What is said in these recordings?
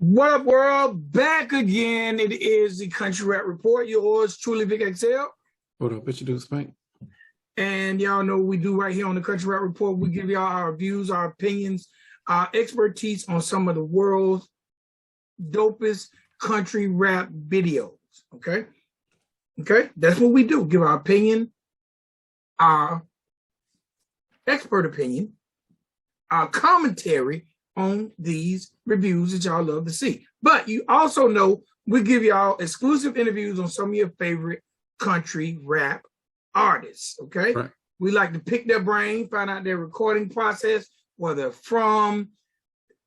What up, world? Back again. It is the Country Rap Report. Yours truly, Vic XL. What up, what you do, Spank? And y'all know what we do right here on the Country Rap Report. We give y'all our views, our opinions, our expertise on some of the world's dopest country rap videos. Okay? That's what we do. Give our opinion, our expert opinion, our commentary on these reviews that y'all love to see. But you also know we give y'all exclusive interviews on some of your favorite country rap artists, okay? Right. We like to pick their brain, find out their recording process, where they're from,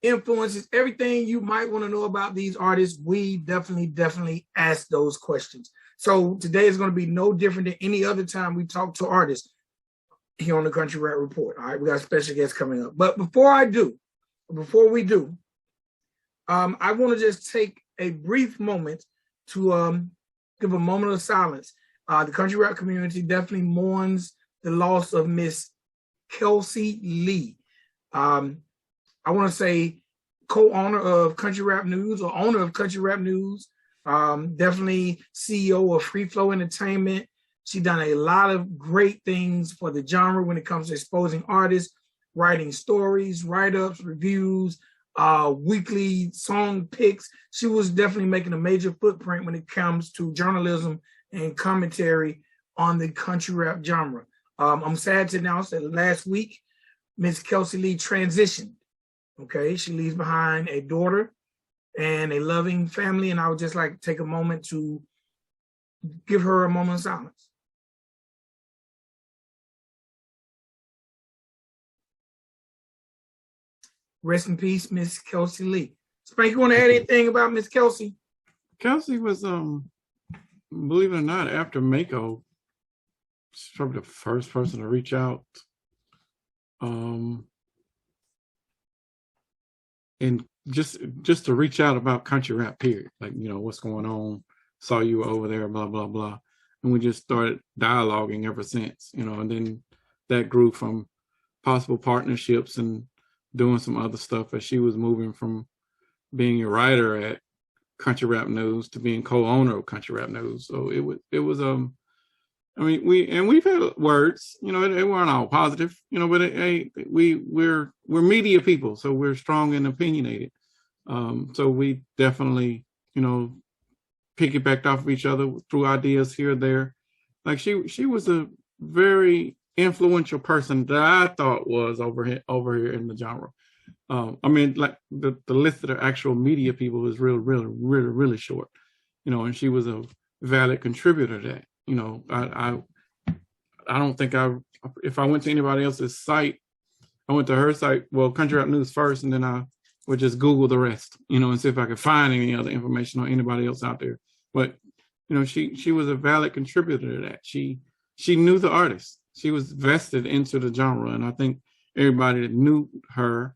influences, everything you might want to know about these artists. We definitely ask those questions. So today is going to be no different than any other time we talk to artists here on the Country Rap Report. All right, we got a special guest coming up. But before we do, I want to just take a brief moment to give a moment of silence. The country rap community definitely mourns the loss of Miss Kelsey Lee. I want to say co-owner of Country Rap News, or owner of Country Rap News, definitely CEO of Free Flow Entertainment. She's done a lot of great things for the genre when it comes to exposing artists, writing stories, write-ups, reviews, weekly song picks. She was definitely making a major footprint when it comes to journalism and commentary on the country rap genre. I'm sad to announce that last week, Miss Kelsey Lee transitioned. Okay, she leaves behind a daughter and a loving family, and I would just like to take a moment to give her a moment of silence. Rest in peace, Miss Kelsey Lee. Spank, you want to add anything about Miss Kelsey? Kelsey was, believe it or not, after Mako, she's probably the first person to reach out. And just to reach out about country rap, period. Like, you know, what's going on? Saw you over there, blah, blah, blah. And we just started dialoguing ever since, you know, and then that grew from possible partnerships and doing some other stuff as she was moving from being a writer at Country Rap News to being co-owner of Country Rap News. So it was I mean, we've had words, you know, they weren't all positive, you know, but we're media people, so we're strong and opinionated. So we definitely, you know, piggybacked off of each other through ideas here or there. Like she was a very influential person that I thought was over here in the genre. I mean, like the list of the actual media people is really short, you know, and she was a valid contributor to that. You know, I don't think if I went to anybody else's site, I went to her site, well, Country Rap News first, and then I would just Google the rest, you know, and see if I could find any other information on anybody else out there. But, you know, she was a valid contributor to that. She knew the artist. She was vested into the genre, and I think everybody that knew her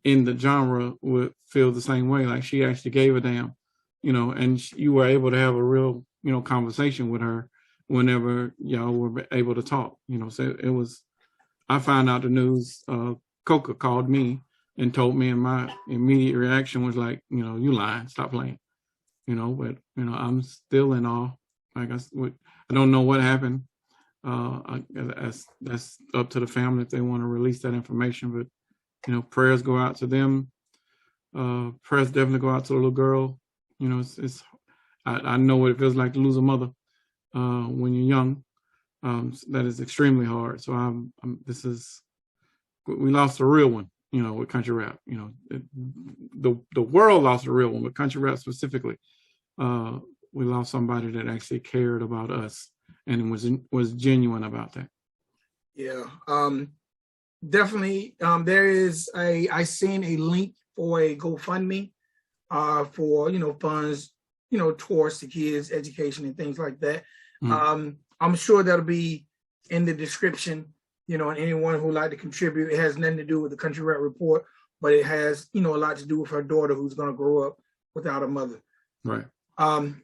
in the genre would feel the same way. Like, she actually gave a damn, you know, and you were able to have a real, you know, conversation with her whenever y'all were able to talk, you know. So it was, I found out the news, Coca called me and told me, and my immediate reaction was like, you know, you lying, stop playing, you know. But, you know, I'm still in awe. Like, I don't know what happened. That's up to the family if they want to release that information, but, you know, prayers go out to them. Prayers definitely go out to the little girl. You know, I know what it feels like to lose a mother when you're young. That is extremely hard. So we lost a real one, you know, with country rap. You know, the world lost a real one, but country rap specifically, we lost somebody that actually cared about us and was genuine about that. Yeah, definitely. I seen a link for a GoFundMe for, you know, funds, you know, towards the kids' education and things like that. Mm-hmm. I'm sure that'll be in the description, you know, and anyone who would like to contribute. It has nothing to do with the Country Rap Report, but it has, you know, a lot to do with her daughter who's going to grow up without a mother. Right.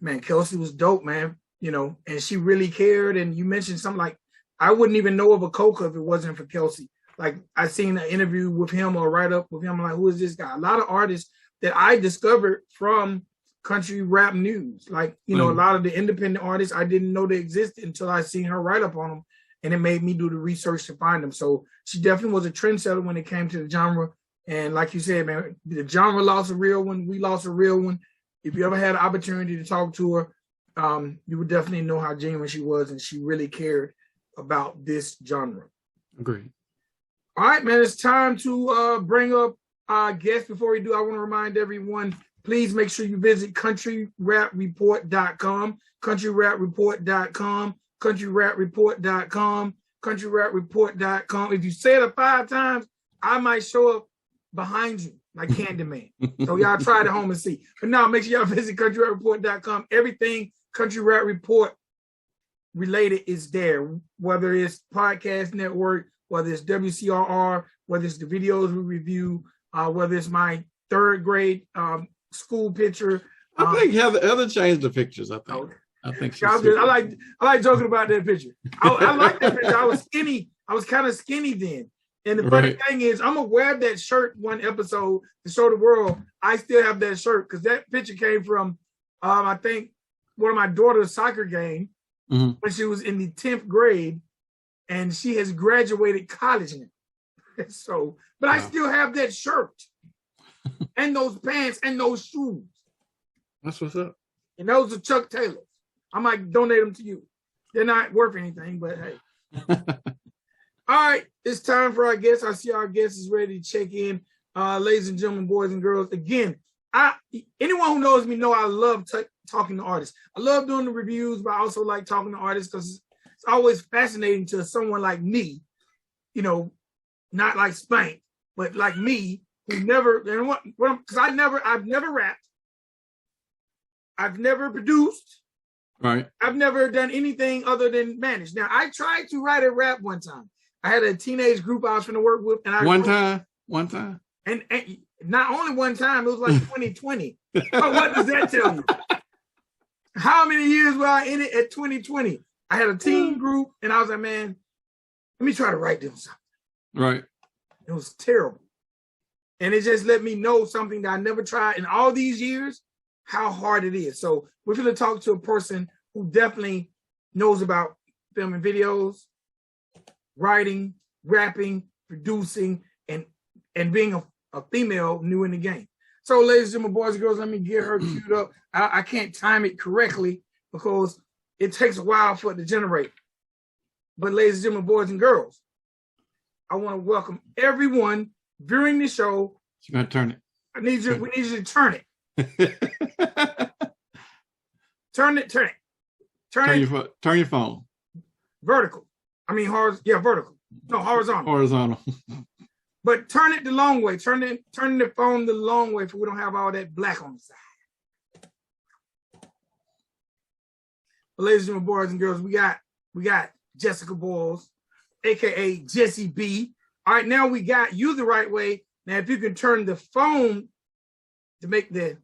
Man, Kelsey was dope, man, you know, and she really cared. And you mentioned something like, I wouldn't even know of a Coca if it wasn't for Kelsey. Like, I seen an interview with him or write up with him. I'm like, who is this guy? A lot of artists that I discovered from country rap news. Like, you know, a lot of the independent artists, I didn't know they existed until I seen her write up on them. And it made me do the research to find them. So she definitely was a trendsetter when it came to the genre. And like you said, man, the genre lost a real one. We lost a real one. If you ever had an opportunity to talk to her, you would definitely know how genuine she was. And she really cared about this genre. Agreed. All right, man, it's time to bring up our guest. Before we do, I want to remind everyone, please make sure you visit countryrapreport.com, countryrapreport.com, countryrapreport.com, countryrapreport.com. If you say it 5 times, I might show up behind you like Candyman. So y'all try it at home and see. But now make sure y'all visit countryrapreport.com. Everything Country Rap Report related is there, whether it's podcast network, whether it's WCRR, whether it's the videos we review, whether it's my 3rd grade school picture. I think Heather changed the pictures. I think I like joking about that picture. I like that picture. I was skinny. I was kind of skinny then. And the funny thing is, I'm gonna wear that shirt one episode to show the world I still have that shirt, because that picture came from I think one of my daughter's soccer game when she was in the 10th grade, and she has graduated college now. So, but I still have that shirt and those pants and those shoes. That's what's up. And those are Chuck Taylors. I might donate them to you. They're not worth anything, but hey. All right, it's time for our guests. I see our guest is ready to check in. Ladies and gentlemen, boys and girls, again, anyone who knows me know I love talking to artists. I love doing the reviews, but I also like talking to artists because it's always fascinating to someone like me, you know, not like Spank, but like me, who never, because I've never rapped, I've never produced, right? I've never done anything other than manage. Now, I tried to write a rap one time. I had a teenage group I was going to work with, and one time, and not only one time, it was like 2020. So what does that tell you? How many years were I in it at 2020? I had a teen group, and I was like, man, let me try to write them something. Right. It was terrible. And it just let me know something that I never tried in all these years, how hard it is. So we're going to talk to a person who definitely knows about filming videos, writing, rapping, producing, and being a female new in the game. So ladies and gentlemen, boys and girls, let me get her queued up. I can't time it correctly because it takes a while for it to generate. But ladies and gentlemen, boys and girls, I want to welcome everyone viewing the show. You're going to turn it. We need you to turn it. Turn it. Turn your phone. Vertical. I mean, vertical. No, horizontal. Horizontal. But turn it the long way. Turn the phone the long way so we don't have all that black on the side. But ladies and gentlemen, boys and girls, we got Jessica Boyles, aka Jessie B. All right, now we got you the right way. Now, if you can turn the phone to make the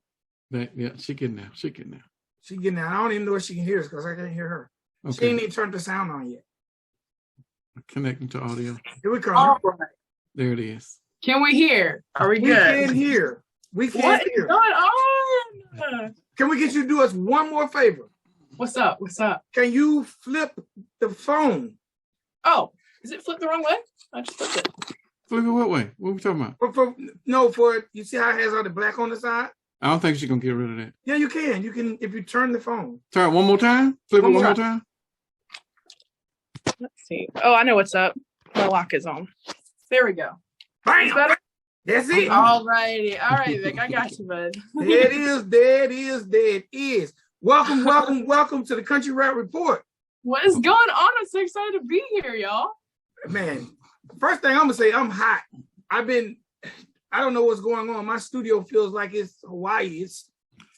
she getting now. She getting now. I don't even know if she can hear us because I can't hear her. Okay. She ain't even turned the sound on yet. Connecting to audio. Here we come. All right. There it is. Can we hear? Are we good? We can hear. What is going on? Can we get you to do us one more favor? What's up? Can you flip the phone? Oh, is it flipped the wrong way? I just flipped it. Flip it what way? What are we talking about? For you see how it has all the black on the side? I don't think she's gonna get rid of that. Yeah, you can. You can if you turn the phone. Turn it one more time. Flip it one more time. Let's see. Oh, I know what's up. My lock is on. There we go. Bam! That's it. All righty, Vic. I got you, bud. There it is. Welcome to the Country Rap Report. What is going on? I'm so excited to be here, y'all. Man, first thing I'm gonna say, I'm hot. I don't know what's going on. My studio feels like it's Hawaii. It's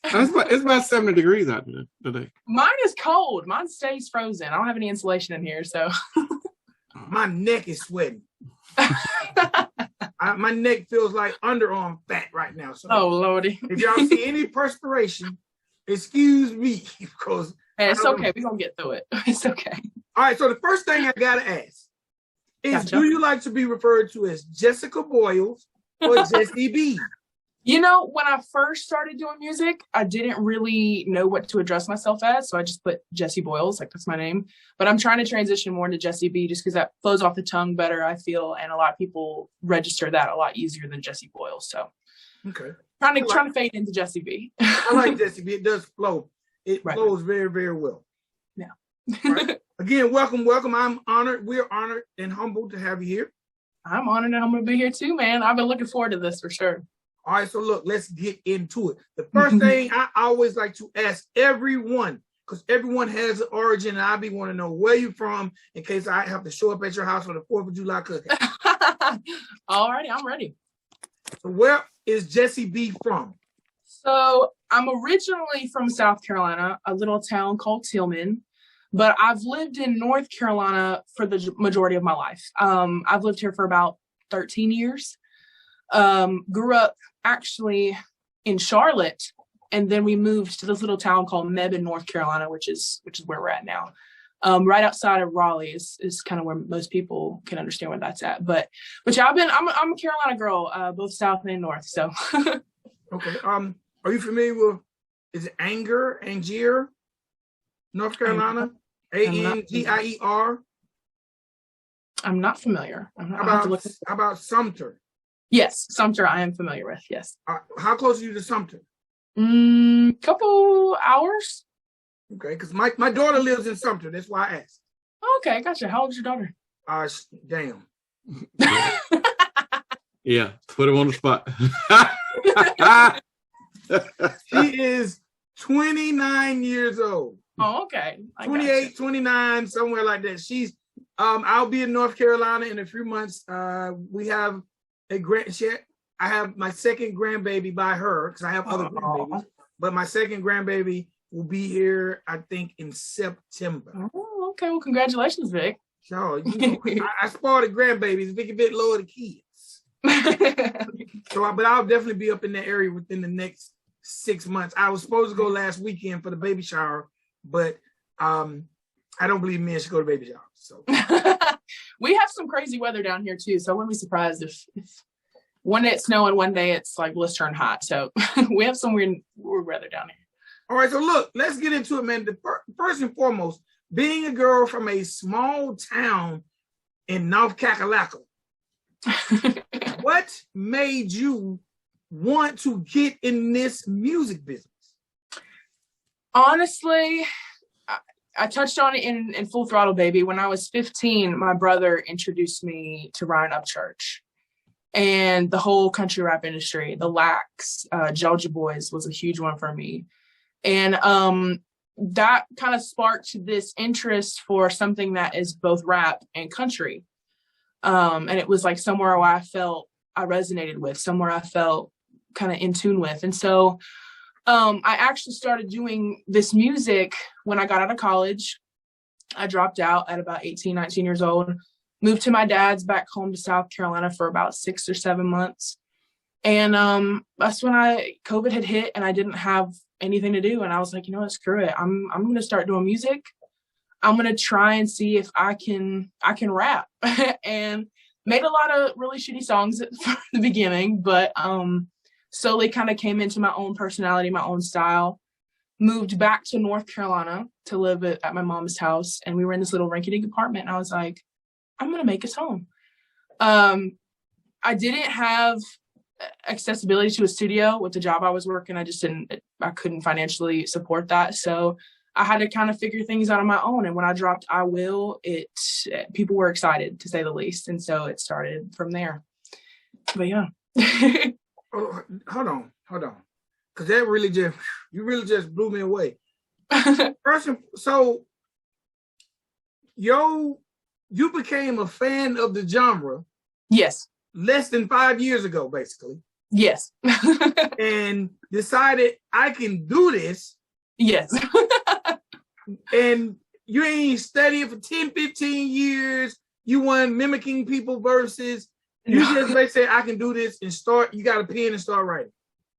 about 70 degrees out there today. Mine is cold. Mine stays frozen. I don't have any insulation in here, so. My neck is sweating. My neck feels like underarm fat right now. So oh, Lordy. If y'all see any perspiration, excuse me. Because hey, it's okay. We're going to get through it. It's okay. All right. So the first thing I got to ask is, do you like to be referred to as Jessica Boyles or Jessie B? You know, when I first started doing music, I didn't really know what to address myself as. So I just put Jessie Boyles, like that's my name. But I'm trying to transition more into Jessie B just because that flows off the tongue better, I feel. And a lot of people register that a lot easier than Jessie Boyles. So Okay. trying to fade into Jessie B. I like Jessie B. It does flow. It flows very, very well. Yeah. All right. Again, welcome. I'm honored. We're honored and humbled to have you here. I'm honored and I'm going to be here too, man. I've been looking forward to this for sure. All right, so look, let's get into it. The first thing I always like to ask everyone, because everyone has an origin, and I want to know where you're from in case I have to show up at your house for the 4th of July cooking. All righty, I'm ready. So where is Jessie B from? So I'm originally from South Carolina, a little town called Tillman, but I've lived in North Carolina for the majority of my life. I've lived here for about 13 years. Grew up actually in Charlotte, and then we moved to this little town called Mebane, North Carolina, which is where we're at now. Right outside of Raleigh is kind of where most people can understand where that's at. But yeah, I'm a Carolina girl, both South and North. So okay. Are you familiar with Angier, North Carolina? Angier. I'm not familiar. How about Sumter? Yes, Sumter I am familiar with, yes. How close are you to Sumter? Couple hours. Okay, because my daughter lives in Sumter. That's why I asked. Okay, gotcha. How old is your daughter? Damn. Yeah, put him on the spot. She is 29 years old. Oh, okay. 28, 29, somewhere like that. She's I'll be in North Carolina in a few months. We have I have my second grandbaby by her because I have other grandbabies, but my second grandbaby will be here, I think, in September. Oh, okay. Well, congratulations, Vic. So, I spoiled the grandbabies. Vic a bit lower the kids. But I'll definitely be up in that area within the next 6 months. I was supposed to go last weekend for the baby shower, but I don't believe men should go to baby showers. So we have some crazy weather down here too, so I wouldn't be surprised if one day it's snowing, one day it's like let's turn hot. So we have some weird weather down here. All right, so look, let's get into it, man. First and foremost, being a girl from a small town in North Kakalaka, what made you want to get in this music business? Honestly, I touched on it in Full Throttle Baby. When I was 15, my brother introduced me to Ryan Upchurch and the whole country rap industry. The Lax, Georgia Boys was a huge one for me. And that kind of sparked this interest for something that is both rap and country. And it was like somewhere where I felt I resonated with, somewhere I felt kind of in tune with. And so I actually started doing this music when I got out of college. I dropped out at about 18, 19 years old, moved to my dad's back home to South Carolina for about 6 or 7 months. And that's when COVID had hit and I didn't have anything to do. And I was like, you know what, screw it. I'm going to start doing music. I'm going to try and see if I can rap. And made a lot of really shitty songs at the beginning, but slowly kind of came into my own personality, my own style. Moved back to North Carolina to live at my mom's house. And we were in this little rinky-dink apartment. And I was like, I'm going to make a song. I didn't have accessibility to a studio with the job I was working. I couldn't financially support that. So I had to kind of figure things out on my own. And when I dropped I Will, people were excited, to say the least. And so it started from there. But yeah. Oh, hold on. Because you really just blew me away. So you became a fan of the genre. Yes. Less than 5 years ago, basically. Yes. And decided I can do this. Yes. And you ain't studied for 10, 15 years. You weren't mimicking people verses. You just basically say, I can do this and start. You got a pen and start writing.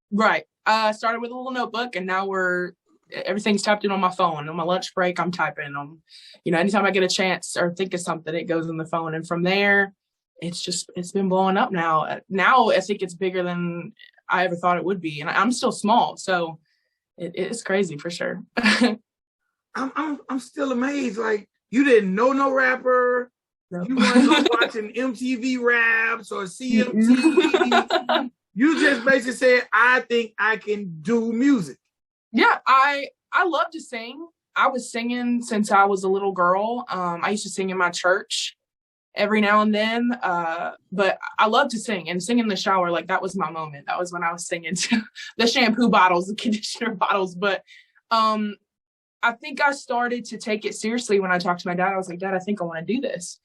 Right. I started with a little notebook and now everything's tapped in on my phone. On my lunch break, I'm typing. Anytime I get a chance or think of something, it goes on the phone. And from there, it's been blowing up now. Now I think it's bigger than I ever thought it would be. And I'm still small, so it's crazy for sure. I'm still amazed. Like, you didn't know no rapper. No. You weren't watching MTV Raps or CMT. You just basically said, I think I can do music. Yeah, I love to sing. I was singing since I was a little girl. I used to sing in my church every now and then. But I love to sing, and sing in the shower. Like, that was my moment. That was when I was singing to the shampoo bottles, the conditioner bottles. But I think I started to take it seriously when I talked to my dad. I was like, Dad, I think I want to do this.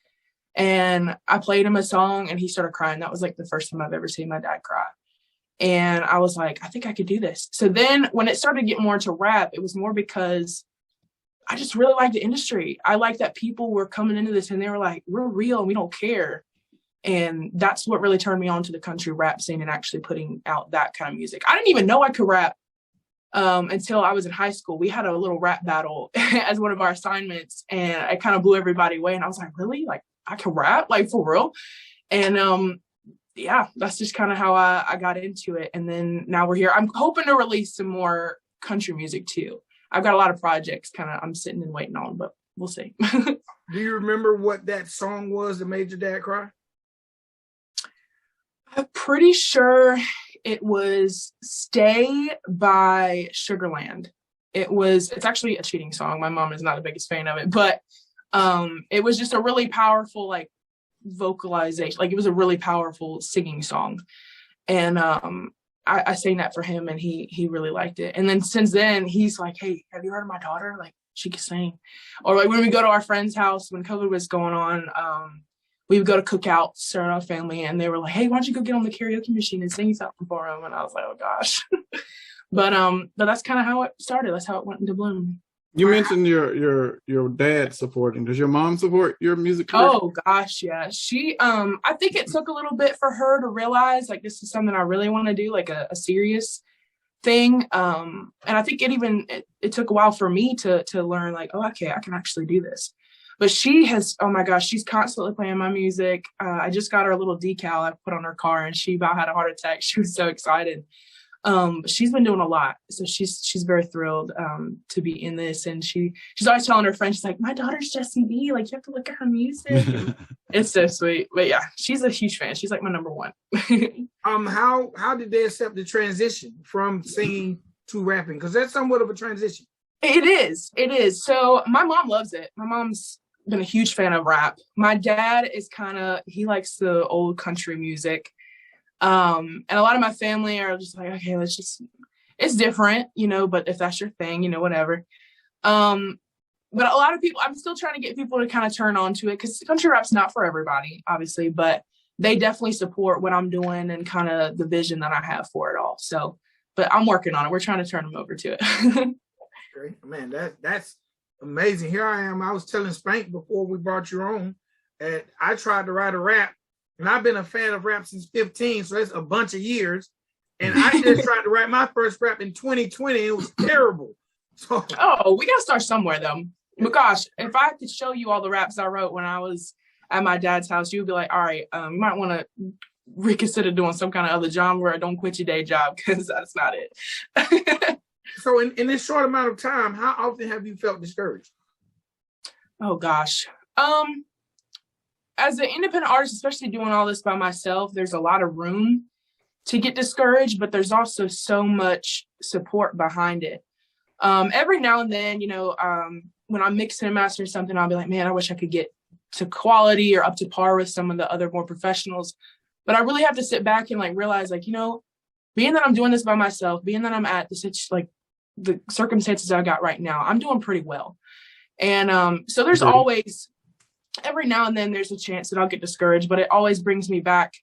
And I played him a song and he started crying. That was like the first time I've ever seen my dad cry. And I was like, I think I could do this. So then when it started to get more into rap, it was more because I just really liked the industry. I liked that people were coming into this and they were like, we're real and we don't care. And that's what really turned me on to the country rap scene and actually putting out that kind of music. I didn't even know I could rap until I was in high school. We had a little rap battle as one of our assignments, and it kind of blew everybody away. And I was like, really? Like, I can rap? Like, for real? And yeah, that's just kind of how I got into it. And then now we're here. I'm hoping to release some more country music too. I've got a lot of projects I'm sitting and waiting on, but we'll see. Do you remember what that song was that made your dad cry? I'm pretty sure it was Stay by Sugarland. It's actually a cheating song. My mom is not the biggest fan of it, but it was just a really powerful, like, vocalization. Like, it was a really powerful singing song. And I sang that for him, and he really liked it. And then since then, he's like, hey, have you heard of my daughter? Like, she can sing. Or like when we go to our friend's house, when COVID was going on, we would go to cookouts or our family, and they were like, hey, why don't you go get on the karaoke machine and sing something for him? And I was like, oh gosh. But that's kind of how it started. That's how it went into bloom. You mentioned your dad supporting. Does your mom support your music career? Oh gosh, yeah. She I think it took a little bit for her to realize, like, this is something I really want to do, like a serious thing. And I think it took a while for me to learn, like, oh, okay, I can actually do this. But she has, oh my gosh, she's constantly playing my music. I just got her a little decal I put on her car, and she about had a heart attack. She was so excited. But she's been doing a lot, so she's very thrilled to be in this. And she's always telling her friends, she's like, my daughter's Jessie B, like, you have to look at her music. It's so sweet. But yeah, she's a huge fan. She's like my number one. How did they accept the transition from singing to rapping? Because that's somewhat of a transition. It is. So my mom loves it. My mom's been a huge fan of rap. My dad is he likes the old country music. And a lot of my family are just like, okay, it's different, but if that's your thing, whatever. But a lot of people, I'm still trying to get people to kind of turn on to it, because country rap's not for everybody, obviously, but they definitely support what I'm doing and kind of the vision that I have for it all. So, but I'm working on it. We're trying to turn them over to it. Great, man. That's amazing. Here I am. I was telling Spank before we brought you on, and I tried to write a rap. And I've been a fan of rap since 15, so that's a bunch of years. And I just tried to write my first rap in 2020, and it was terrible. So, we got to start somewhere, though. But gosh, if I could show you all the raps I wrote when I was at my dad's house, you'd be like, all right, you might want to reconsider doing some kind of other genre, or don't quit your day job, because that's not it. So in this short amount of time, how often have you felt discouraged? Oh, gosh. As an independent artist, especially doing all this by myself, there's a lot of room to get discouraged, but there's also so much support behind it. Every now and then, when I'm mixing and mastering something, I'll be like, man, I wish I could get to quality or up to par with some of the other more professionals. But I really have to sit back and realize, being that I'm doing this by myself, being that I'm at the circumstances I got right now, I'm doing pretty well. And so there's always, every now and then there's a chance that I'll get discouraged, but it always brings me back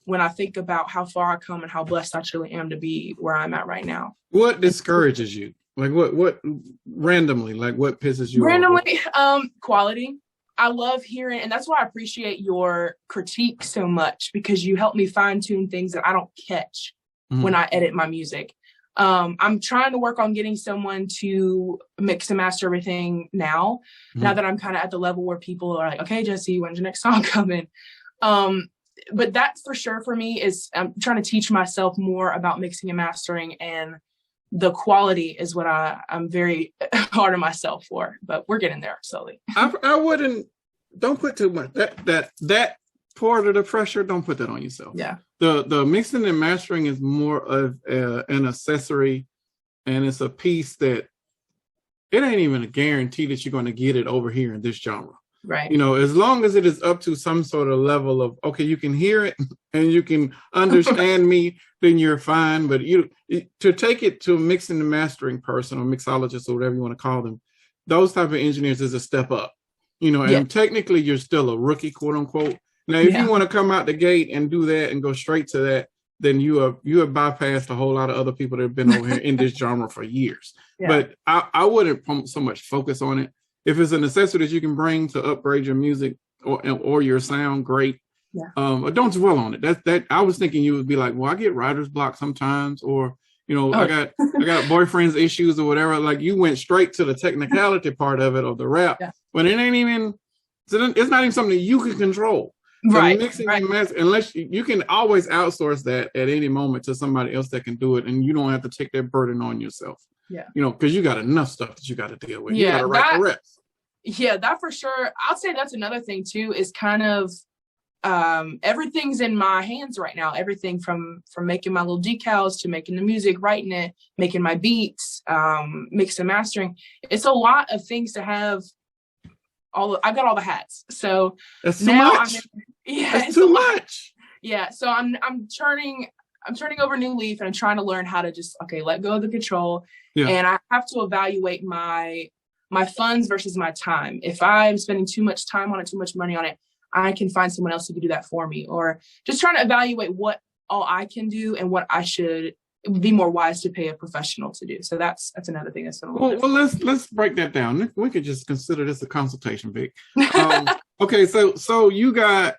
when I think about how far I come and how blessed I truly am to be where I'm at right now. What discourages you? Like what randomly, what pisses you off? Quality. I love hearing, and that's why I appreciate your critique so much, because you help me fine tune things that I don't catch when I edit my music. I'm trying to work on getting someone to mix and master everything now that I'm kind of at the level where people are like, okay, Jessie, when's your next song coming? but that for sure for me is I'm trying to teach myself more about mixing and mastering, and the quality is what I'm very hard on myself for, but we're getting there slowly. I don't put too much that part of the pressure. Don't put that on yourself. Yeah. The mixing and mastering is more of an accessory, and it's a piece that it ain't even a guarantee that you're going to get it over here in this genre. Right. You know, as long as it is up to some sort of level of, okay, you can hear it and you can understand me, then you're fine. But to take it to a mixing and mastering person or mixologist or whatever you want to call them, those type of engineers is a step up, you know, and technically you're still a rookie, quote unquote. Now, if you want to come out the gate and do that and go straight to that, then you have bypassed a whole lot of other people that have been over here in this genre for years. Yeah. But I wouldn't so much focus on it. If it's a necessity that you can bring to upgrade your music or your sound, great. Yeah. But don't dwell on it. That I was thinking you would be like, well, I get writer's block sometimes, or you know, I got boyfriend's issues or whatever. Like you went straight to the technicality part of it or the rap, when it ain't even. It's not even something you can control. So right. Mixing and mastering, unless you can always outsource that at any moment to somebody else that can do it, and you don't have to take that burden on yourself. Yeah. You know, because you got enough stuff that you got to deal with. Yeah, you got to write the reps. Yeah, that for sure. I'll say that's another thing too, is kind of everything's in my hands right now. Everything from making my little decals to making the music, writing it, making my beats, mix and mastering. It's a lot of things to have. I've got all the hats. So that's too much. That's too much. Yeah. So I'm turning over a new leaf, and I'm trying to learn how to just let go of the control. Yeah. And I have to evaluate my funds versus my time. If I'm spending too much time on it, too much money on it, I can find someone else who can do that for me, or just trying to evaluate what all I can do and what I should be more wise to pay a professional to do. So that's another thing that's been a little well, let's break that down. We could just consider this a consultation, Vic. Okay, so you got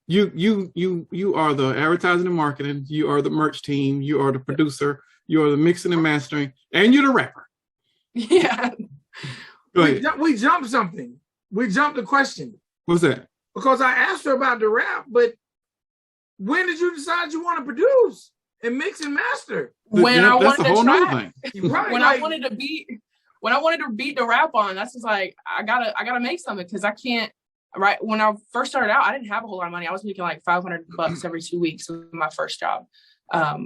you are the advertising and marketing, you are the merch team, you are the producer, you are the mixing and mastering, and you're the rapper. Yeah. We jumped something. We jumped the question. What's that? Because I asked her about the rap, but when did you decide you want to produce and mix and master? When I wanted to try. Right. When I wanted to beat the rap on, that's just like I gotta make something, because I can't. Right when I first started out, I didn't have a whole lot of money. I was making like $500 every 2 weeks with my first job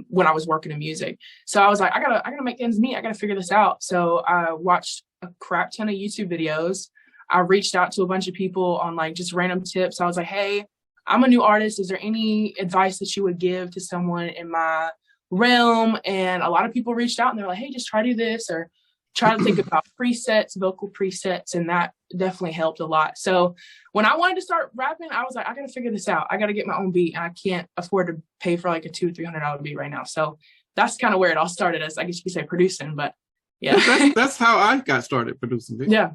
when I was working in music. So I was like, I gotta make ends meet. I gotta figure this out. So I watched a crap ton of YouTube videos. I reached out to a bunch of people on like just random tips. I was like, hey, I'm a new artist. Is there any advice that you would give to someone in my realm? And a lot of people reached out and they're like, hey, just try to do this, or try to think about presets, vocal presets. And that definitely helped a lot. So when I wanted to start rapping, I was like, I got to figure this out. I got to get my own beat, and I can't afford to pay for like a $200 or $300 beat right now. So that's kind of where it all started, as I guess you could say producing, but yeah. That's how I got started producing. Yeah.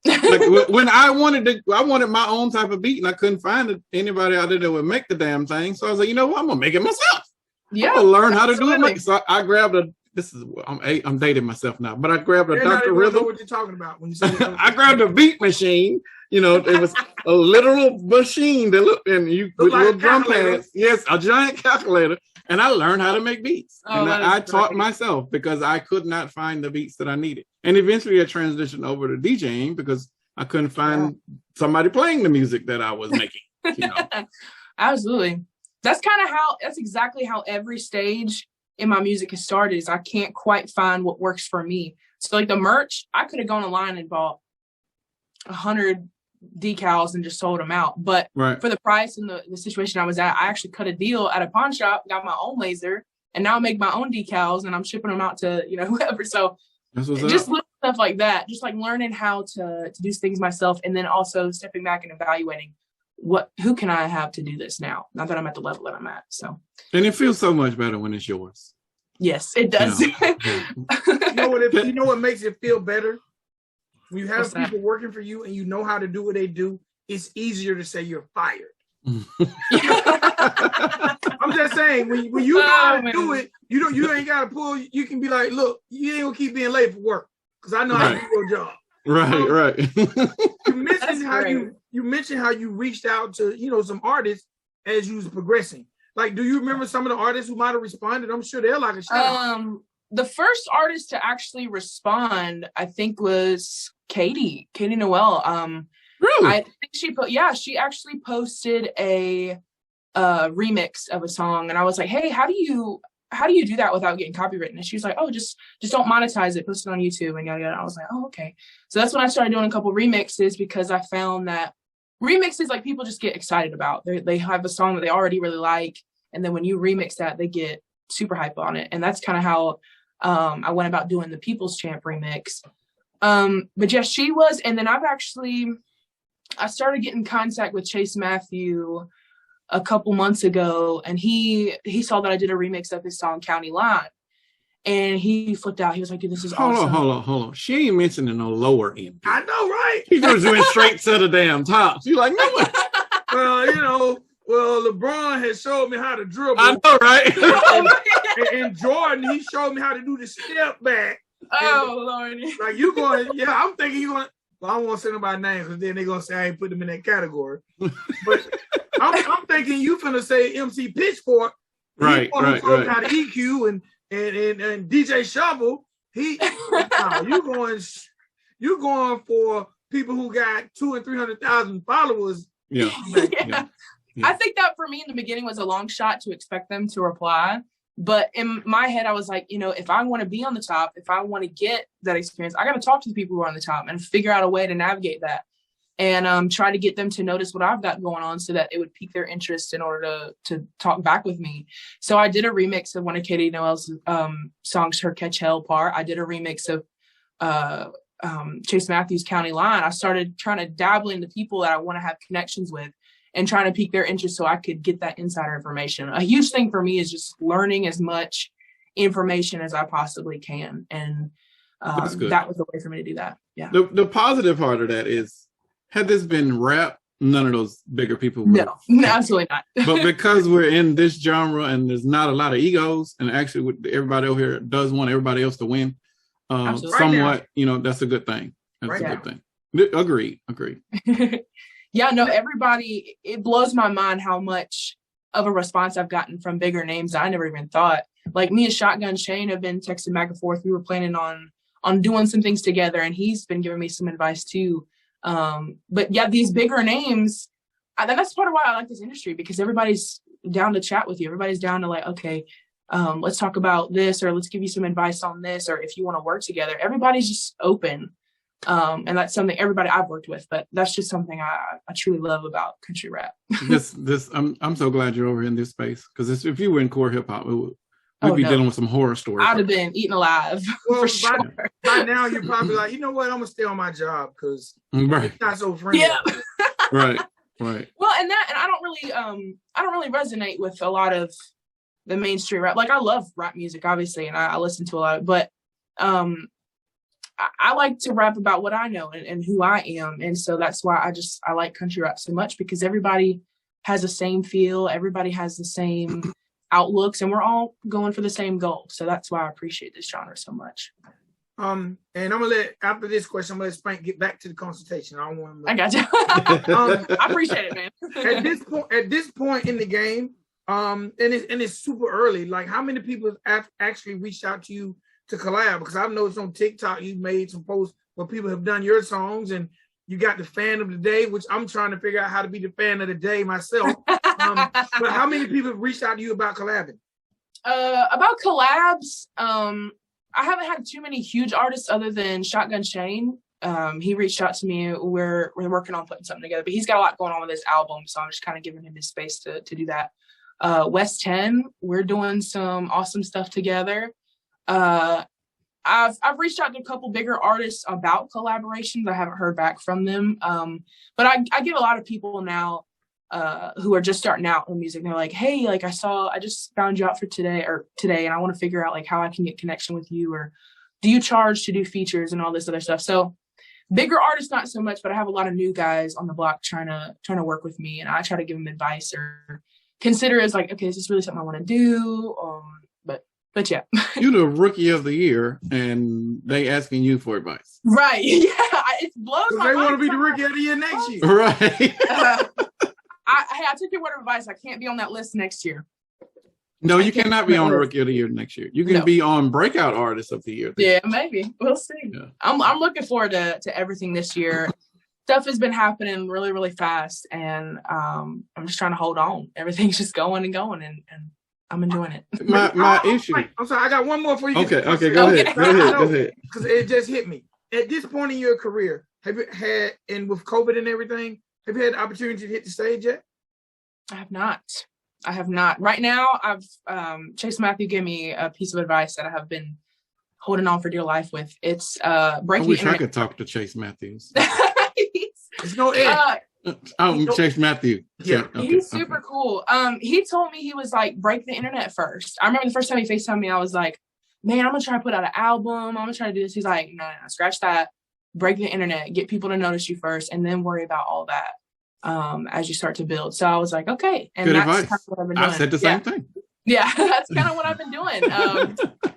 Like when I wanted my own type of beat, and I couldn't find anybody out there that would make the damn thing. So I was like, you know what? I'm gonna make it myself. Yeah. I'm gonna learn how to do it. So I grabbed I'm dating myself now, but I grabbed a Dr. Rhythm. Know what you're talking about when you say I grabbed a beat machine. You know, it was a literal machine that looked, and you with like little drum pads. Yes, a giant calculator. And I learned how to make beats. And I taught myself, because I could not find the beats that I needed. And eventually I transitioned over to DJing because I couldn't find somebody playing the music that I was making. You know? Absolutely. That's exactly how every stage in my music has started, is I can't quite find what works for me. So like the merch, I could have gone online and bought 100 decals and just sold them out, but for the price and the situation I was at, I actually cut a deal at a pawn shop, got my own laser, and now I make my own decals, and I'm shipping them out to whoever. So just little stuff like that, just like learning how to do things myself, and then also stepping back and evaluating who can I have to do this now that I'm at the level that I'm at. So, and it feels so much better when it's yours. Yes, it does. You know what makes it feel better? When you have people working for you and you know how to do what they do, it's easier to say you're fired. I'm just saying, when you know how to do it, you ain't got to pull. You can be like, look, you ain't gonna keep being late for work, because I know how to do your job. Right. You mentioned how you reached out to, you know, some artists as you was progressing. Like, do you remember some of the artists who might have responded? I'm sure they're like a shout out. The first artist to actually respond, I think, was Katie Noel. Really? I think she actually posted a remix of a song, and I was like, hey, how do you do that without getting copywritten? And she was like, oh, just don't monetize it, post it on YouTube and yada yada. I was like, oh, okay. So that's when I started doing a couple remixes, because I found that remixes, like, people just get excited about. They have a song that they already really like, and then when you remix that, they get super hype on it. And that's kind of how I went about doing the People's Champ remix. But yeah, she was, and then I started getting in contact with Chase Matthew a couple months ago, and he saw that I did a remix of his song County Line, and he flipped out. He was like, dude, this is awesome. Hold on. She ain't mentioning no lower end. I know, right? She just went straight to the damn top. You like, no way. Well, you know, LeBron has showed me how to dribble. I know, right? and Jordan, he showed me how to do the step back. Oh, Lord. Like, you going, yeah, I'm thinking you're going, well, I won't say nobody's name, because then they're going to say I ain't put them in that category. But I'm thinking you finna say MC Pitchfork. Right. How to EQ and DJ Shovel. You going for people who got 200,000 and 300,000 followers. Yeah. I think that for me in the beginning was a long shot to expect them to reply. But in my head, I was like, you know, if I want to be on the top, if I want to get that experience, I got to talk to the people who are on the top and figure out a way to navigate that, and try to get them to notice what I've got going on, so that it would pique their interest in order to talk back with me. So I did a remix of one of Katie Noel's songs, her Catch Hell part. I did a remix of Chase Matthews' County Line. I started trying to dabble into people that I want to have connections with, and trying to pique their interest so I could get that insider information. A huge thing for me is just learning as much information as I possibly can. And that was the way for me to do that. Yeah. The positive part of that is, had this been rap, none of those bigger people would. No, absolutely not. But because we're in this genre and there's not a lot of egos, and actually everybody over here does want everybody else to win, somewhat, you know, that's a good thing. That's a good thing. Agreed. Yeah, no, everybody, it blows my mind how much of a response I've gotten from bigger names that I never even thought. Like, me and Shotgun Shane have been texting back and forth. We were planning on doing some things together, and he's been giving me some advice too. But yeah, these bigger names, that's part of why I like this industry, because everybody's down to chat with you. Everybody's down to, like, okay, let's talk about this, or let's give you some advice on this, or if you want to work together. Everybody's just open. And that's something everybody I've worked with, but that's just something I truly love about country rap. I'm so glad you're over in this space, because if you were in core hip hop, we'd be dealing with some horror stories. I'd have been eaten alive. Well, for sure. By now you're probably like, you know what, I'm gonna stay on my job because it's not so friendly. Yeah. Right. Well, and I don't really resonate with a lot of the mainstream rap. Like, I love rap music, obviously, and I listen to a lot of it, but I like to rap about what I know and who I am. And so that's why I like country rap so much, because everybody has the same feel. Everybody has the same outlooks, and we're all going for the same goal. So that's why I appreciate this genre so much. And I'm gonna after this question, I'm gonna let Spank get back to the consultation. I don't want to. I got you. I appreciate it, man. At this point in the game, and it's super early. Like, how many people have actually reached out to you to collab? Because I've noticed on TikTok you made some posts where people have done your songs, and you got the fan of the day, which I'm trying to figure out how to be the fan of the day myself. But how many people have reached out to you about collabing? About collabs, I haven't had too many huge artists other than Shotgun Shane. He reached out to me. We're working on putting something together, but he's got a lot going on with his album, so I'm just kind of giving him his space to do that. West 10, we're doing some awesome stuff together. I've reached out to a couple bigger artists about collaborations. I haven't heard back from them. But I get a lot of people now who are just starting out in music. They're like, hey, like, I just found you out for today, and I want to figure out, like, how I can get connection with you, or do you charge to do features and all this other stuff? So bigger artists, not so much, but I have a lot of new guys on the block trying to work with me, and I try to give them advice or consider it as, like, okay, is this really something I want to do? But But yeah. You're the rookie of the year, and they asking you for advice. Right. Yeah. It blows my mind. They want to be the rookie of the year next year. Right. I took your word of advice. I can't be on that list next year. No, you cannot be on the rookie of the year next year. You can be on breakout artist of the year. Yeah, maybe. We'll see. Yeah. I'm looking forward to everything this year. Stuff has been happening really, really fast, and I'm just trying to hold on. Everything's just going and going, and I'm enjoying it. My issue. I'm sorry, I got one more for you. Okay, go ahead. Because it just hit me. At this point in your career, have you had, and with COVID and everything, have you had the opportunity to hit the stage yet? I have not. Right now, I've Chase Matthew gave me a piece of advice that I have been holding on for dear life with. It's breaking. I wish I could talk to Chase Matthews. It's no Ed. Chase Matthew. Yeah, okay, he's super cool. He told me, he was like, break the internet first. I remember the first time he FaceTimed me, I was like, man, I'm gonna try to put out an album. I'm gonna try to do this. He's like, no, scratch that. Break the internet. Get people to notice you first, and then worry about all that as you start to build. So I was like, okay. And good that's advice. kind of what I've been doing. I said the same thing. Yeah, that's kind of what I've been doing.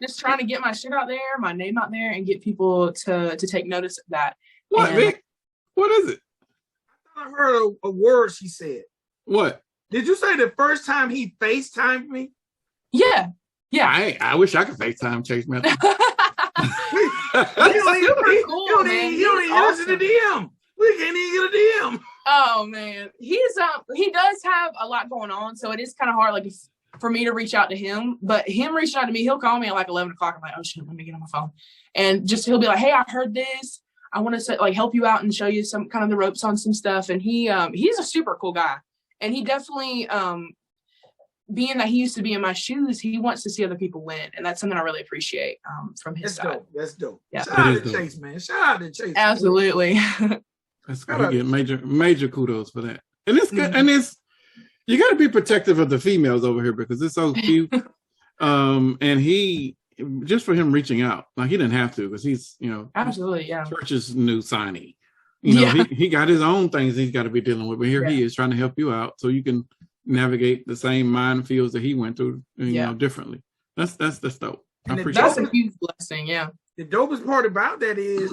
Just trying to get my shit out there, my name out there, and get people to take notice of that. What, Vic? What is it? I heard a word she said. What? Did you say the first time he FaceTimed me? Yeah. I wish I could FaceTime Chase Matthews. You don't even listen to DM. We can't even get a DM. Oh man, he does have a lot going on, so it is kind of hard, like, for me to reach out to him. But him reaching out to me, he'll call me at like 11 o'clock. I'm like, oh shit, let me get on my phone, and just he'll be like, hey, I heard this. I want to like help you out and show you some kind of the ropes on some stuff. And he's a super cool guy, and he definitely being that he used to be in my shoes, he wants to see other people win, and that's something I really appreciate from his side. That's dope. Yeah. Shout out to Chase, man. Shout out to Chase. Absolutely. That's good. You get major kudos for that. And it's good. And you got to be protective of the females over here because it's so cute. And he, just for him reaching out, like, he didn't have to, because he's, absolutely, yeah, church's new signee. He got his own things he's got to be dealing with, but here he is trying to help you out so you can navigate the same minefields that he went through, differently. That's dope. I appreciate that's that. a huge blessing. Yeah. The dopest part about that is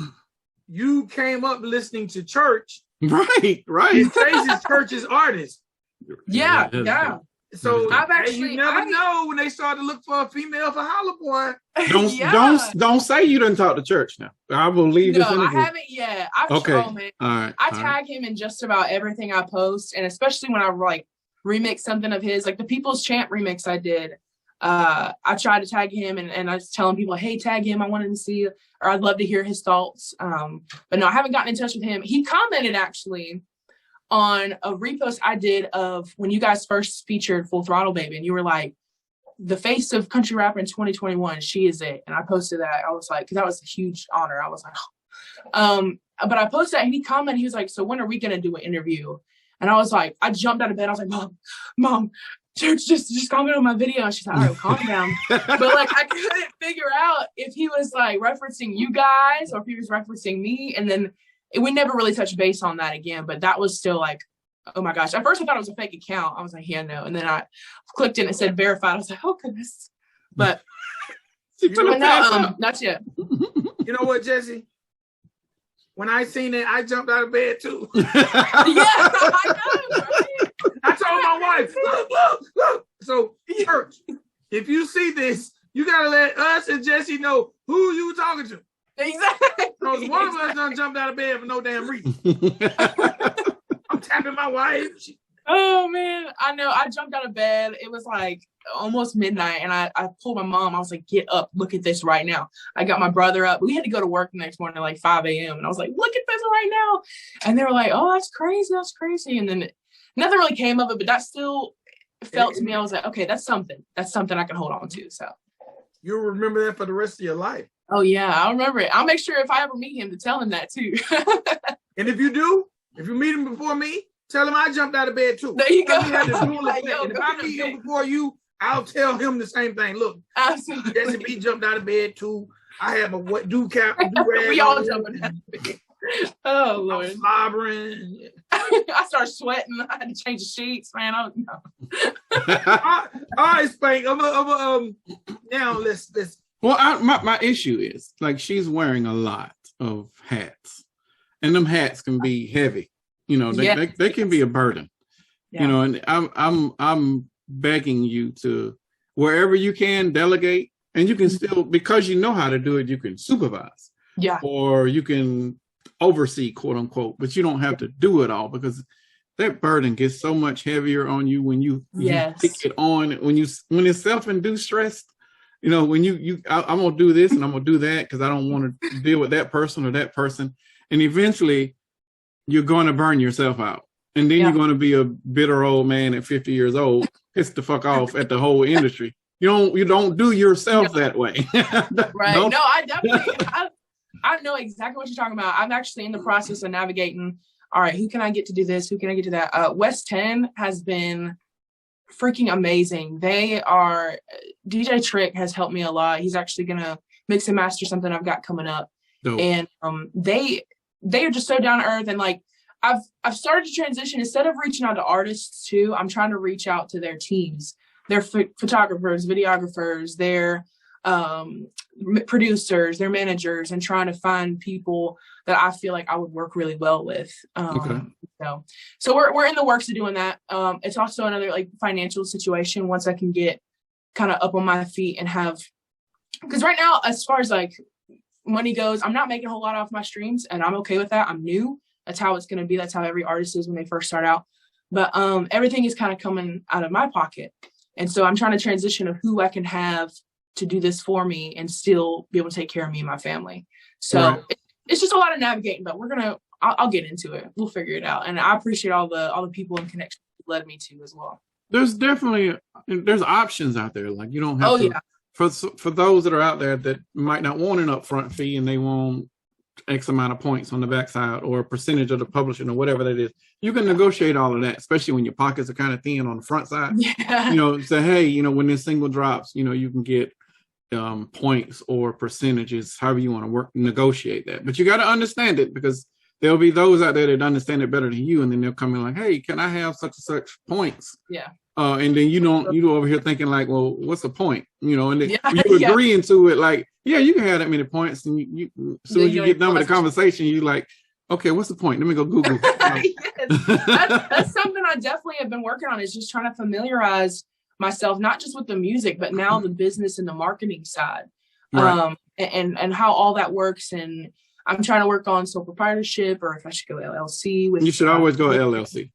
you came up listening to church. Right. And Chase's church's artist. Yeah. So you never know when they start to look for a female for Holla Boy. Don't say you didn't talk to church now. I will leave this interview. I haven't yet. Okay. Man. All right. I tag him in just about everything I post, and especially when I like remix something of his, like the People's Champ remix I did. I tried to tag him, and I was telling people, hey, tag him. I wanted to see, or I'd love to hear his thoughts. But no, I haven't gotten in touch with him. He commented actually on a repost I did of when you guys first featured Full Throttle Baby, and you were like, the face of country rapper in 2021, she is it. And I posted that. I was like, because that was a huge honor. I was like, but I posted that, and he commented, he was like, so when are we going to do an interview? And I was like, I jumped out of bed. I was like, mom, church just comment on my video. And she's like, all right, well, calm down. But like, I couldn't figure out if he was like referencing you guys or if he was referencing me. And then we never really touched base on that again. But that was still like, oh my gosh. At first I thought it was a fake account. I was like, yeah, no. And then I clicked it and it said verified. I was like, oh goodness. But not yet. You know what, Jessie? When I seen it, I jumped out of bed too. Yeah, I know, right? I told my wife, look. So, church, if you see this, you gotta let us and Jessie know who you talking to. Exactly. Because one of us done jumped out of bed for no damn reason. I'm tapping my wife. Oh man, I know. I jumped out of bed. It was like almost midnight, and I pulled my mom. I was like, get up, look at this right now. I got my brother up. We had to go to work the next morning at like 5 a.m. And I was like, look at this right now. And they were like, oh, that's crazy. And then nothing really came of it, but that still felt to me. I was like, okay, that's something I can hold on to. So you'll remember that for the rest of your life. Oh yeah, I'll remember it. I'll make sure if I ever meet him to tell him that too. And if you meet him before me, tell him I jumped out of bed too. There you go. And if I meet him before you, I'll tell him the same thing. Look, absolutely. Jessie B jumped out of bed too. I have a do-rag. We all jumping out of bed. Oh Lord. I'm slobbering. I started sweating. I had to change the sheets, man. All right, Spank. I'm now let's. Well, my issue is like she's wearing a lot of hats, and them hats can be heavy. You know, they can be a burden. Yeah. You know, and I'm begging you to wherever you can delegate, and you can still, because you know how to do it, you can supervise. Yeah. Or you can oversee, quote unquote, but you don't have to do it all, because that burden gets so much heavier on you when you take it on, when it's self-induced stress. You know, when I'm gonna do this and I'm gonna do that because I don't want to deal with that person or that person, and eventually you're going to burn yourself out, and then you're going to be a bitter old man at 50 years old, pissed the fuck off at the whole industry. You don't do yourself that way. Right? No, I definitely I know exactly what you're talking about. I'm actually in the process of navigating. All right, who can I get to do this? Who can I get to that? West 10 has been freaking amazing. DJ Trick has helped me a lot. He's actually gonna mix and master something I've got coming up. Dope. And they are just so down to earth, and like I've started to transition. Instead of reaching out to artists too, I'm trying to reach out to their teams, their photographers, videographers, their producers, their managers, and trying to find people that I feel like I would work really well with. So we're in the works of doing that. It's also another like financial situation once I can get kind of up on my feet and have, because right now, as far as like money goes, I'm not making a whole lot off my streams, and I'm okay with that. I'm new. That's how it's going to be. That's how every artist is when they first start out. But everything is kind of coming out of my pocket. And so I'm trying to transition of who I can have to do this for me and still be able to take care of me and my family. So it's just a lot of navigating, but I'll get into it. We'll figure it out. And I appreciate all the people and connections you led me to as well. There's options out there. Like you don't have to, for those that are out there that might not want an upfront fee and they want X amount of points on the backside or a percentage of the publishing or whatever that is, you can negotiate all of that, especially when your pockets are kind of thin on the front side. Yeah. You know, say, hey, you know, when this single drops, you know, you can get points or percentages, however you want to negotiate that. But you got to understand it, because there'll be those out there that understand it better than you, and then they'll come in like, hey, can I have such and such points? Yeah. And then you over here thinking like, well, what's the point? You know, and then you agreeing to it like, yeah, you can have that many points, and you as soon as you get done with the conversation, you like, okay, what's the point? Let me go Google. That's something I definitely have been working on, is just trying to familiarize myself, not just with the music, but now the business and the marketing side, right. And how all that works. And I'm trying to work on sole proprietorship, or if I should go LLC. You should always go LLC.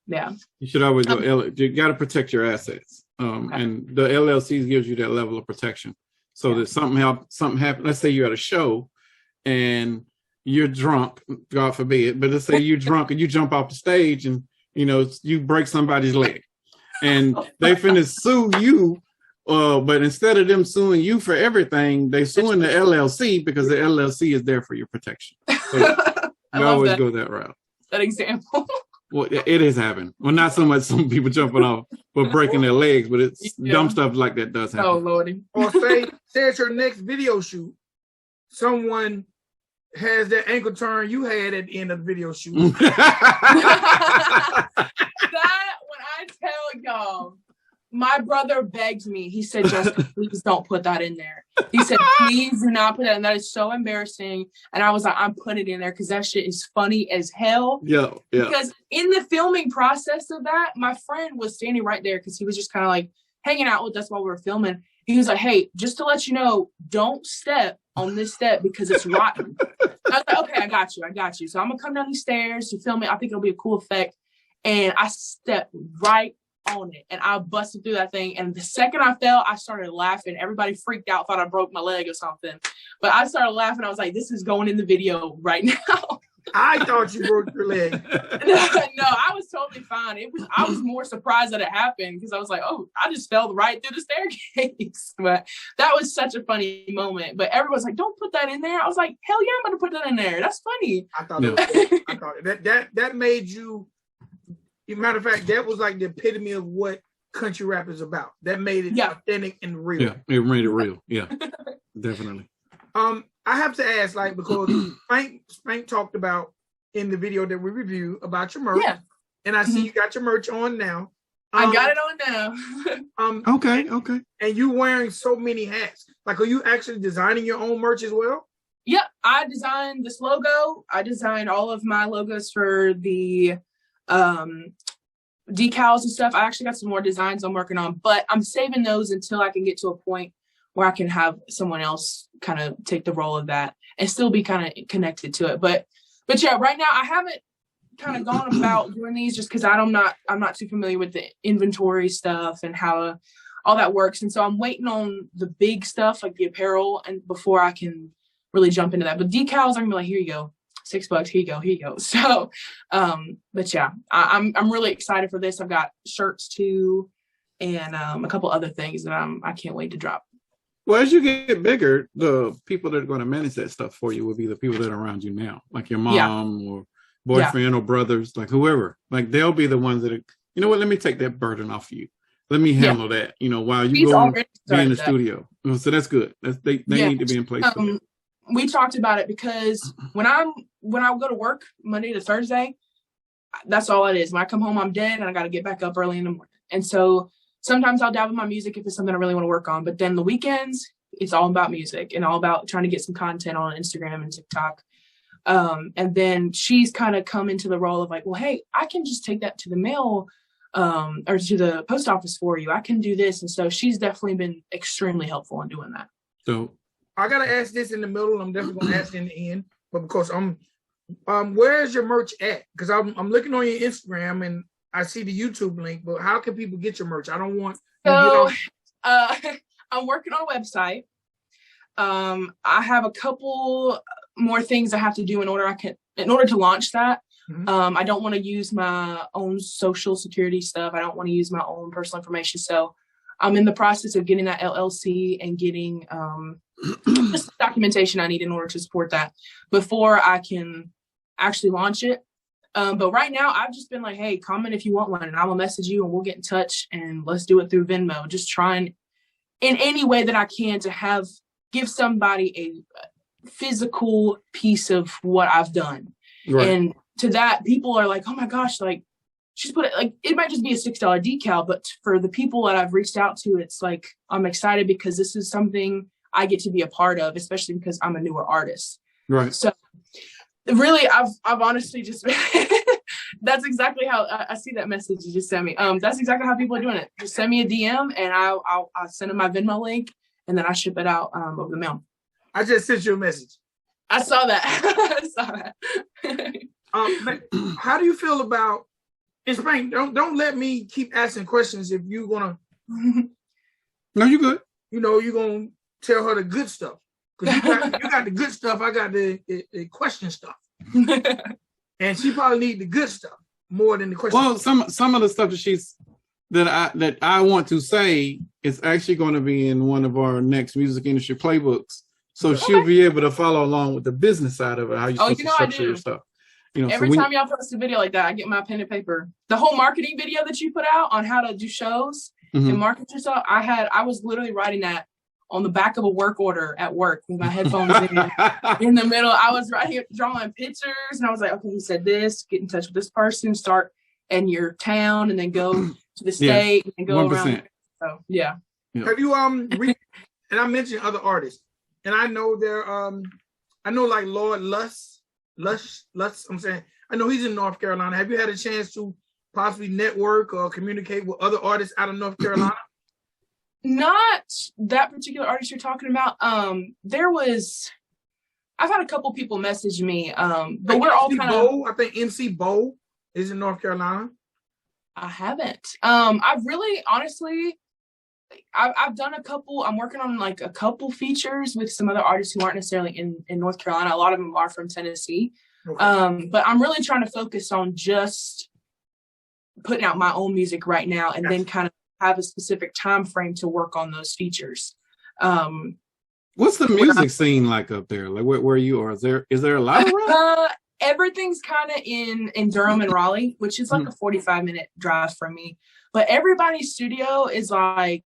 Yeah. You should always go LLC. You got to protect your assets. And the LLCs gives you that level of protection. So that something happens. Let's say you're at a show and you're drunk, God forbid, but let's say you're drunk and you jump off the stage and, you know, you break somebody's leg. And they finna sue you, but instead of them suing you for everything, they suing the LLC, because the LLC is there for your protection. So you always go that route. That example. Well, it has happened. Well, not so much some people jumping off, but breaking their legs, but it's dumb stuff like that does happen. Oh, Lordy. Or say at your next video shoot, someone has that ankle turn you had at the end of the video shoot. When I tell y'all, my brother begged me. He said, Jessica, please don't put that in there. He said, please do not put that in. That is so embarrassing. And I was like, I'm putting it in there because that shit is funny as hell. Yeah. Because in the filming process of that, my friend was standing right there because he was just kind of like hanging out with us while we were filming. He was like, hey, just to let you know, don't step on this step because it's rotten. I was like, okay, I got you. So I'm going to come down these stairs to film it. I think it'll be a cool effect. And I stepped right on it and I busted through that thing. And the second I fell, I started laughing. Everybody freaked out, thought I broke my leg or something. But I started laughing. I was like, this is going in the video right now. I thought you broke your leg. No, I was totally fine. I was more surprised that it happened because I was like, oh, I just fell right through the staircase. But that was such a funny moment. But everyone's like, don't put that in there. I was like, hell yeah, I'm gonna put that in there. That's funny. I thought that made you. Matter of fact, that was like the epitome of what country rap is about. That made it authentic and real. Yeah, it made it real. Yeah, definitely. I have to ask, like, because Spank talked about in the video that we reviewed about your merch, and I see you got your merch on now. I got it on now. Okay. And you wearing so many hats. Like, are you actually designing your own merch as well? Yep, I designed this logo. I designed all of my logos for the decals and stuff. I actually got some more designs I'm working on, but I'm saving those until I can get to a point where I can have someone else kind of take the role of that and still be kind of connected to it. But yeah, right now I haven't kind of gone about doing these just because I'm not too familiar with the inventory stuff and how all that works. And so I'm waiting on the big stuff like the apparel and before I can really jump into that. But decals, I'm gonna be like, here you go, $6, here you go. So but yeah, I'm really excited for this. I've got shirts too and a couple other things that I can't wait to drop. Well, as you get bigger, the people that are going to manage that stuff for you will be the people that are around you now, like your mom or boyfriend or brothers, like whoever. Like they'll be the ones that are, you know what, let me take that burden off of you. Let me handle that, you know, while you go be in the studio. So that's good. They need to be in place for that. We talked about it because when I go to work Monday to Thursday, that's all it is. When I come home, I'm dead and I got to get back up early in the morning. And so sometimes I'll dabble in my music if it's something I really want to work on. But then the weekends, it's all about music and all about trying to get some content on Instagram and TikTok. And then she's kind of come into the role of like, well, hey, I can just take that to the mail or to the post office for you. I can do this. And so she's definitely been extremely helpful in doing that. So I got to ask this in the middle. I'm definitely going to ask in the end. But because where's your merch at? Because I'm looking on your Instagram and I see the YouTube link, but how can people get your merch? I don't want. So I'm working on a website. I have a couple more things I have to do in order to launch that. Mm-hmm. I don't want to use my own social security stuff. I don't want to use my own personal information. So I'm in the process of getting that LLC and getting just the documentation I need in order to support that before I can actually launch it. But right now I've just been like, hey, comment if you want one and I will message you and we'll get in touch and let's do it through Venmo. Just trying in any way that I can to give somebody a physical piece of what I've done. Right. And to that, people are like, oh my gosh, like she's put it, like it might just be a $6 decal, but for the people that I've reached out to, it's like, I'm excited because this is something I get to be a part of, especially because I'm a newer artist. Right. So really, I've honestly just, that's exactly how I see that message you just sent me. That's exactly how people are doing it. Just send me a DM and I'll send them my Venmo link and then I ship it out over the mail. I just sent you a message. I saw that. How do you feel about, and Spank, don't let me keep asking questions if you're gonna. No, you good. You know, you're gonna tell her the good stuff. Because you got the good stuff, I got the question stuff. And she probably need the good stuff more than the question. Well, some of the stuff that I want to say is actually going to be in one of our next music industry playbooks. So she'll be able to follow along with the business side of it, how you're supposed to structure your stuff. You know, every time y'all post a video like that, I get my pen and paper. The whole marketing video that you put out on how to do shows and market yourself, I was literally writing that on the back of a work order at work with my headphones in the middle. I was right here drawing pictures and I was like, okay, he said this, get in touch with this person, start in your town and then go to the state and go 1%. Around. So yeah. Have you and I mentioned other artists and I know I know like Lord Lush, I'm saying, I know he's in North Carolina. Have you had a chance to possibly network or communicate with other artists out of North Carolina? Not that particular artist you're talking about. I've had a couple people message me, but like we're all kind of. I think MC Bo is in North Carolina. I haven't. I've really, honestly, I've done a couple. I'm working on like a couple features with some other artists who aren't necessarily in North Carolina. A lot of them are from Tennessee. Okay. But I'm really trying to focus on just putting out my own music right now, and then kind of have a specific time frame to work on those features. What's the music scene like up there? Like where you are? Is there a lot around? Everything's kind of in Durham and Raleigh, which is like a 45-minute drive from me. But everybody's studio is like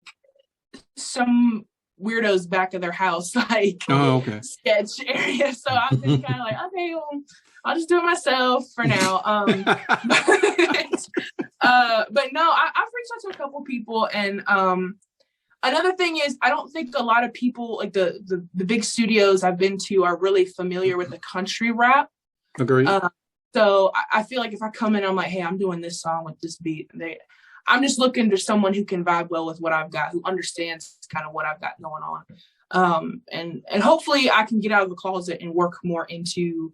some weirdo's back of their house, like sketch area. So I've been kind of like, okay, well, I'll just do it myself for now. But no, I've reached out a couple people, and another thing is I don't think a lot of people, like the big studios I've been to, are really familiar with the country rap. Agreed. So I feel like if I come in, I'm like, hey, I'm doing this song with this beat. I'm just looking for someone who can vibe well with what I've got, who understands kind of what I've got going on. And hopefully I can get out of the closet and work more into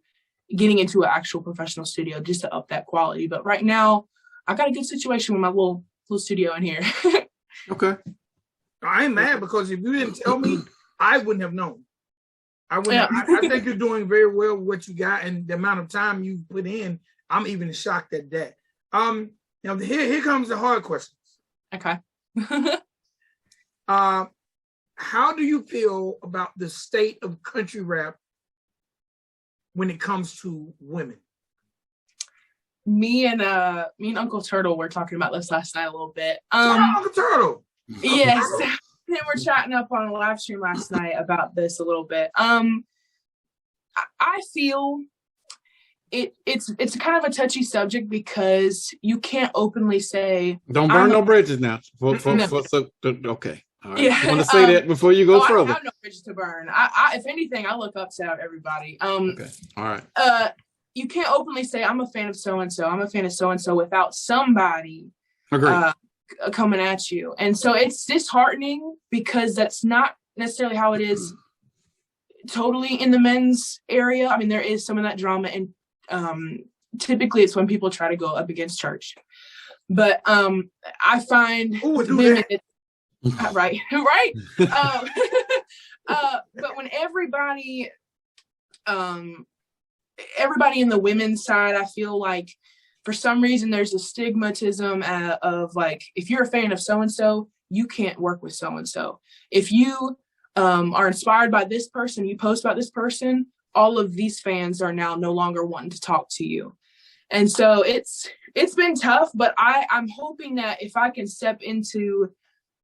getting into an actual professional studio just to up that quality. But right now, I got a good situation with my little studio in here. Okay. I ain't mad, because if you didn't tell me, I wouldn't have known. I wouldn't. Yeah. I think you're doing very well with what you got, and the amount of time you put in. I'm even shocked at that. Now here comes the hard questions. Okay. How do you feel about the state of country rap when it comes to women? Me and Uncle Turtle were talking about this last night a little bit. Uncle Turtle. Yes. And we're chatting up on a live stream last night about this a little bit. I feel it's kind of a touchy subject because you can't openly say don't burn no bridges now. Okay. All right. Yeah. You want to say that before you go further? I have no bridges to burn. I if anything, I look up to everybody. Okay. All right. You can't openly say I'm a fan of so and so. I'm a fan of so and so without somebody coming at you. And so it's disheartening because that's not necessarily how it is totally in the men's area. I mean, there is some of that drama, and typically it's when people try to go up against church. But I find women, right. But when everybody in the women's side, I feel like for some reason there's a stigmatism of like, if you're a fan of so-and-so, you can't work with so-and-so. If you are inspired by this person, you post about this person, all of these fans are now no longer wanting to talk to you. And so it's been tough, but I'm hoping that if I can step into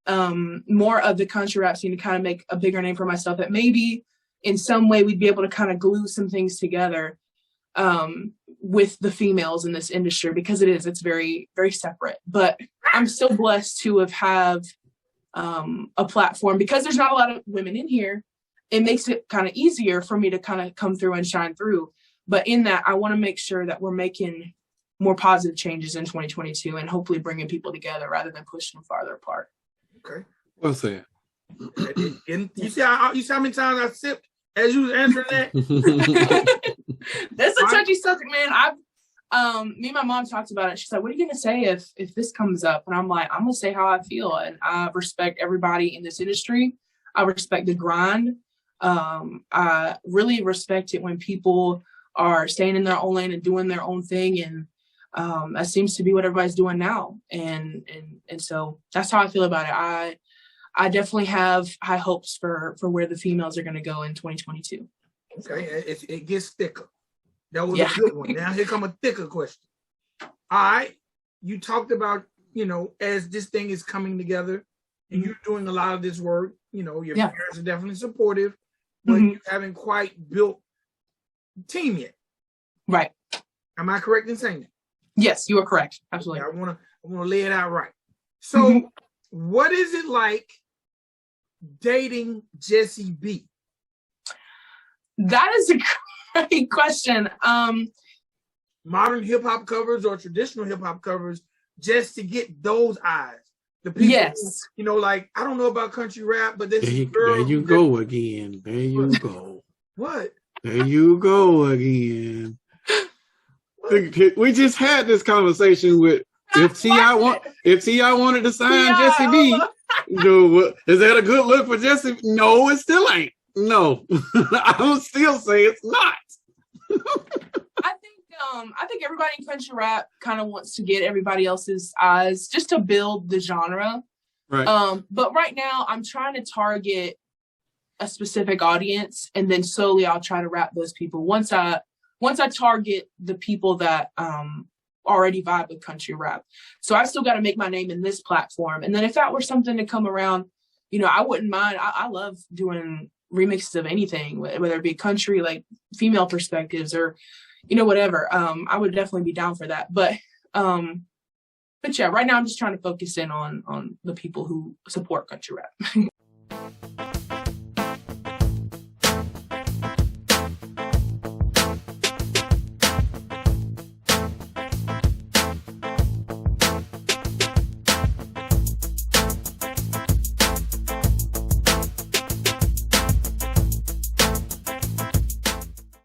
more of the country rap scene to kind of make a bigger name for myself, that maybe in some way we'd be able to kind of glue some things together with the females in this industry, because it's very, very separate. But I'm still blessed to have a platform, because there's not a lot of women in here. It makes it kind of easier for me to kind of come through and shine through. But in that, I want to make sure that we're making more positive changes in 2022 and hopefully bringing people together rather than pushing them farther apart. Okay. Well said. And you see how many times I sipped as you was answering that? That's a touchy subject, man. Me and my mom talked about it. She's like, what are you gonna say if this comes up? And I'm like, I'm gonna say how I feel. And I respect everybody in this industry. I respect the grind. I really respect it when people are staying in their own lane and doing their own thing. And that seems to be what everybody's doing now. And so that's how I feel about it. I definitely have high hopes for where the females are going to go in 2022. Okay, it gets thicker. That was a good one. Now here come a thicker question. All right, you talked about, as this thing is coming together and you're doing a lot of this work, your parents are definitely supportive, but you haven't quite built a team yet. Right. Am I correct in saying that? Yes, you are correct. Absolutely. Okay, I want to lay it out right. So what is it like dating Jessie B? That is a great question. Modern hip hop covers or traditional hip hop covers, just to get those eyes. The people, like, I don't know about country rap, but this there you go again. There you go. What? There you go again. We just had this conversation with if T.I. wanted to sign Jessie B. Is that a good look for Jessie? No, it still ain't. No, I would still say it's not. I think everybody in country rap kind of wants to get everybody else's eyes just to build the genre. Right. But right now I'm trying to target a specific audience, and then slowly I'll try to wrap those people. Once I target the people that already vibe with country rap. So I still got to make my name in this platform. And then if that were something to come around, I wouldn't mind. I love doing remixes of anything, whether it be country, like female perspectives or, whatever. I would definitely be down for that. But But yeah, right now I'm just trying to focus in on the people who support country rap.